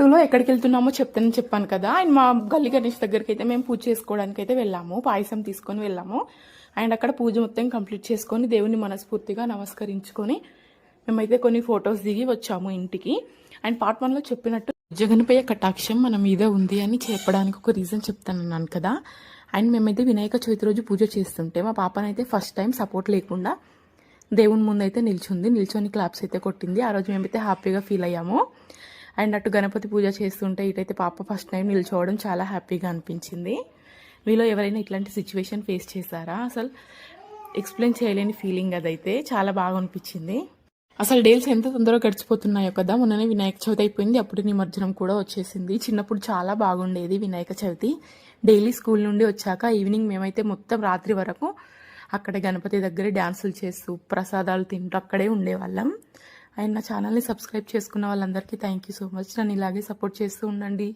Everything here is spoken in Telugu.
టూలో ఎక్కడికి వెళ్తున్నామో చెప్తానని చెప్పాను కదా. అండ్ మా గల్లీ గణేష్ దగ్గరికి అయితే మేము పూజ చేసుకోవడానికి అయితే వెళ్ళాము. పాయసం తీసుకొని వెళ్ళాము. అండ్ అక్కడ పూజ మొత్తం కంప్లీట్ చేసుకొని దేవుని మనస్ఫూర్తిగా నమస్కరించుకొని మేమైతే కొన్ని ఫొటోస్ దిగి వచ్చాము ఇంటికి. అండ్ పార్ట్ 1లో చెప్పినట్టు జగన్పై కటాక్షం మన మీద ఉంది అని చెప్పడానికి ఒక రీజన్ చెప్తానన్నాను కదా. అండ్ మేమైతే వినాయక చవితి రోజు పూజ చేస్తుంటే మా పాపనైతే ఫస్ట్ టైం సపోర్ట్ లేకుండా దేవుని ముందు అయితే నిల్చొని క్లాప్స్ అయితే కొట్టింది. ఆ రోజు మేమైతే హ్యాపీగా ఫీల్ అయ్యాము. అండ్ అటు గణపతి పూజ చేస్తుంటే ఇటైతే పాప ఫస్ట్ టైం నిల్చోవడం చాలా హ్యాపీగా అనిపించింది. మీలో ఎవరైనా ఇట్లాంటి సిచ్యువేషన్ ఫేస్ చేశారా? అసలు ఎక్స్ప్లెయిన్ చేయలేని ఫీలింగ్ అదైతే చాలా బాగా అనిపించింది. అసలు డేస్ ఎంత తొందరగా గడిచిపోతున్నాయో కదా. మొన్ననే వినాయక చవితి అయిపోయింది, అప్పుడు నిమజ్జనం కూడా వచ్చేసింది. చిన్నప్పుడు చాలా బాగుండేది వినాయక చవితి. డైలీ స్కూల్ నుండి వచ్చాక ఈవినింగ్ మేమైతే మొత్తం రాత్రి వరకు అక్కడే గణపతి దగ్గర డ్యాన్సులు చేస్తూ ప్రసాదాలు తింటూ అక్కడే ఉండేవాళ్ళం. అండ్ నా ఛానల్ని సబ్స్క్రైబ్ చేసుకున్న వాళ్ళందరికీ థ్యాంక్ యూ సో మచ్. నన్ను ఇలాగే సపోర్ట్ చేస్తూ ఉండండి.